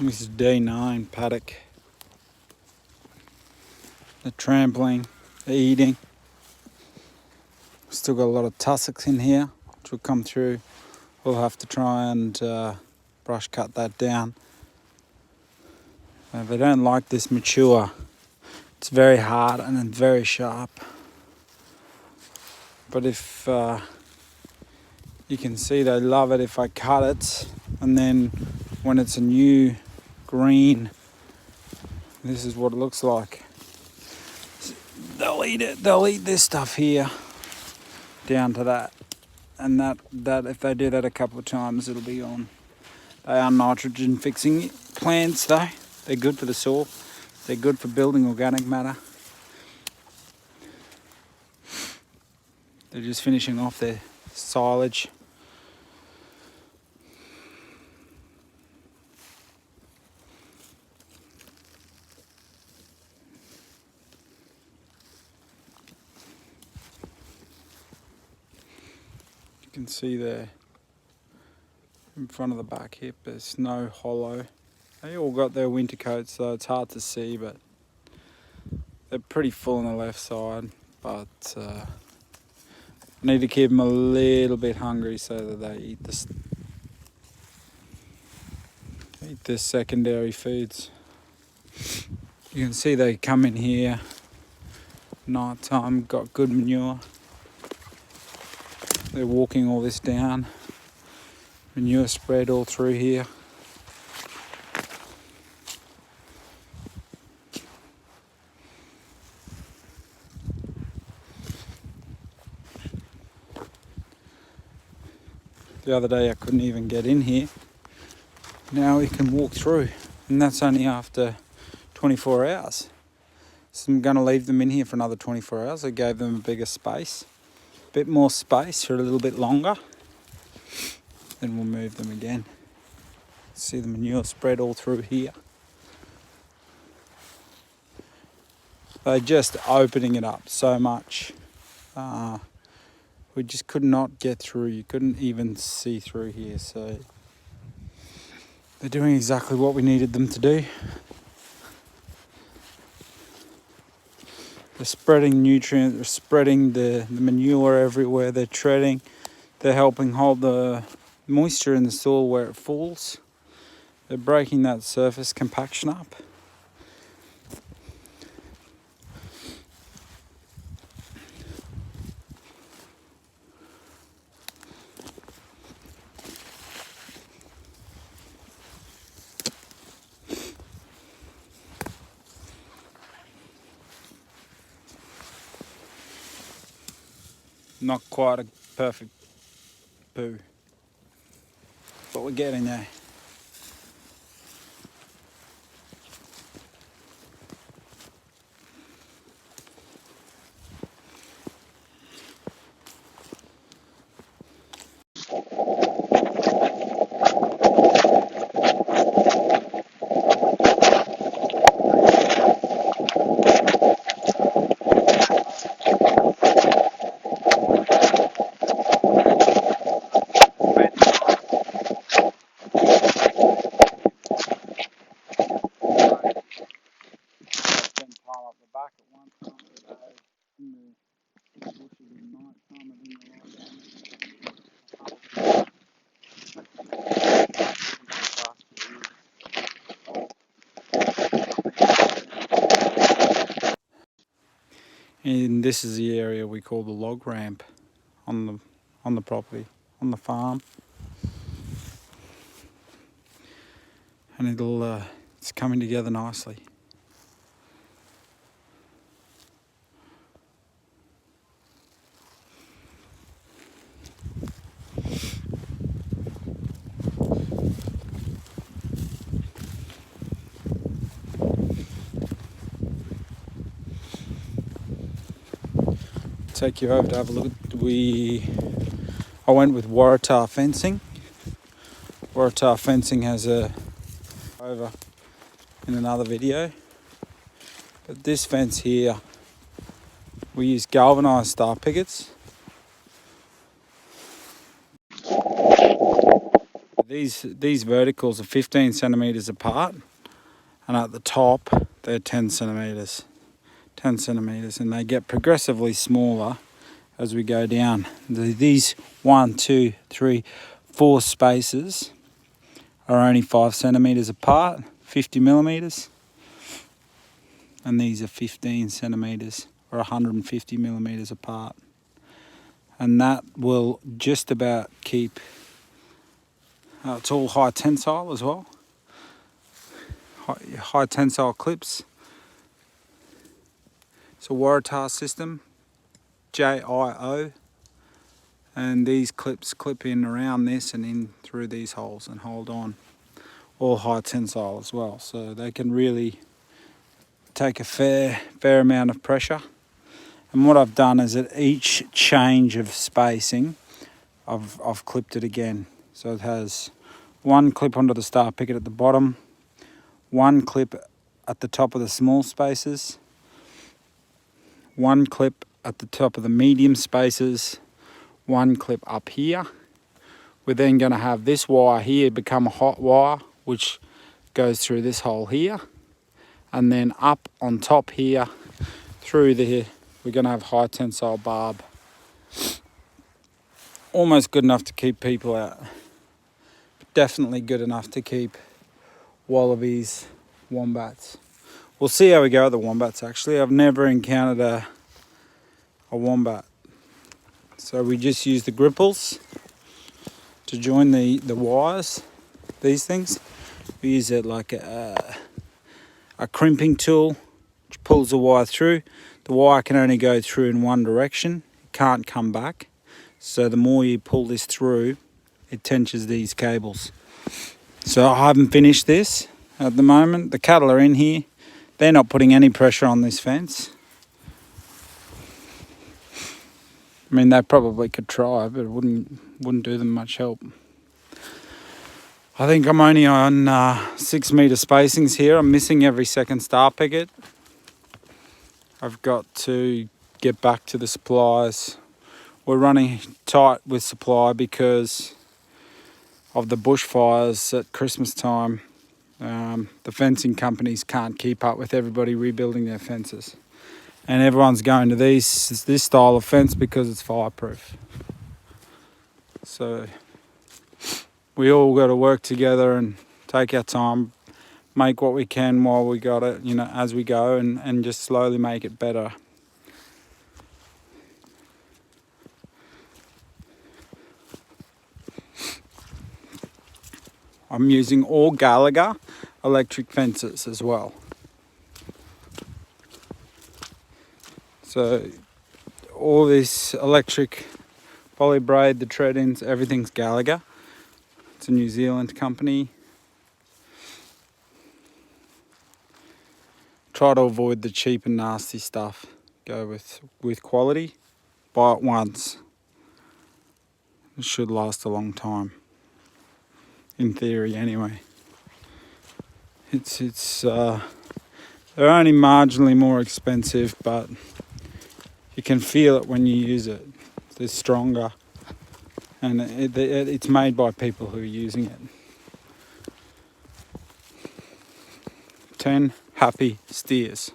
This is D9 paddock. The trampling, the eating. Still got a lot of tussocks in here, which will come through. We'll have to try and brush cut that down. They don't like this mature. It's very hard and very sharp. But if you can see, they love it if I cut it, and then when it's a new green, this is what it looks like. They'll eat it. They'll eat this stuff here down to that, and that if they do that a couple of times, it'll be on. They are nitrogen fixing plants though. They're good for the soil. They're good for building organic matter. They're just finishing off their silage. You can see there in front of the back hip there's no hollow. They all got their winter coats, so it's hard to see, but they're pretty full on the left side. But I need to keep them a little bit hungry so that they eat the secondary foods. You can see they come in here night time, got good manure. They're walking all this down. Manure spread all through here. The other day I couldn't even get in here. Now we can walk through, and that's only after 24 hours. So I'm going to leave them in here for another 24 hours. I gave them a bigger space, a bit more space for a little bit longer. Then we'll move them again. See the manure spread all through here. They're just opening it up so much. We just could not get through. You couldn't even see through here. So they're doing exactly what we needed them to do. They're spreading nutrients, they're spreading the manure everywhere. They're treading. They're helping hold the moisture in the soil where it falls. They're breaking that surface compaction up. Not quite a perfect poo, but we're getting there. And this is the area we call the log ramp on the property, on the farm. And it's coming together nicely. Take you over to have a look. I went with Waratah fencing. Waratah fencing has over in another video, but this fence here, we use galvanized star pickets. These verticals are 15 centimetres apart, and at the top they're 10 centimetres. 10 centimetres, and they get progressively smaller as we go down. These 1, 2, 3, 4 spaces are only 5 centimetres apart, 50 millimetres, and these are 15 centimetres or 150 millimetres apart. And that will just about keep, it's all high tensile as well, high tensile clips. It's a rotational system, JIO, and these clips clip in around this and in through these holes and hold on. All high tensile as well, so they can really take a fair amount of pressure. And what I've done is at each change of spacing, I've clipped it again. So it has one clip onto the star picket at the bottom, one clip at the top of the small spaces, one clip at the top of the medium spaces, one clip up here. We're then going to have this wire here become a hot wire, which goes through this hole here, and then up on top here through there we're going to have high tensile barb. Almost good enough to keep people out, but definitely good enough to keep wallabies, wombats. We'll see how we go with the wombats. Actually, I've never encountered a wombat, so we just use the gripples to join the wires. These things, we use it like a crimping tool which pulls the wire through. The wire can only go through in one direction, it can't come back, so the more you pull this through, it tensions these cables. So I haven't finished this at the moment. The cattle are in here, they're not putting any pressure on this fence. I mean, they probably could try, but it wouldn't do them much help. I think I'm only on 6 metre spacings here. I'm missing every second star picket. I've got to get back to the supplies. We're running tight with supply because of the bushfires at Christmas time. The fencing companies can't keep up with everybody rebuilding their fences. And everyone's going to this style of fence because it's fireproof. So we all got to work together and take our time, make what we can while we got it, as we go, and just slowly make it better. I'm using all Gallagher electric fences as well. So all this electric poly braid, the tread-ins, everything's Gallagher. It's a New Zealand company. Try to avoid the cheap and nasty stuff. Go with quality. Buy it once. It should last a long time. In theory, anyway. They're only marginally more expensive, but you can feel it when you use it. They're stronger, and it's made by people who are using it. 10 happy steers.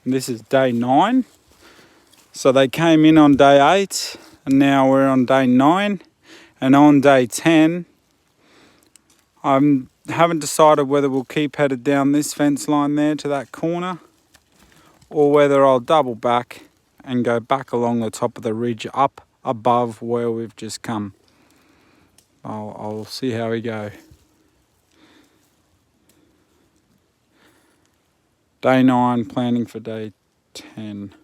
And this is day 9. So they came in on day 8, and now we're on day 9. And on day 10, I haven't decided whether we'll keep headed down this fence line there to that corner, or whether I'll double back and go back along the top of the ridge up above where we've just come. I'll see how we go. Day 9, planning for day 10.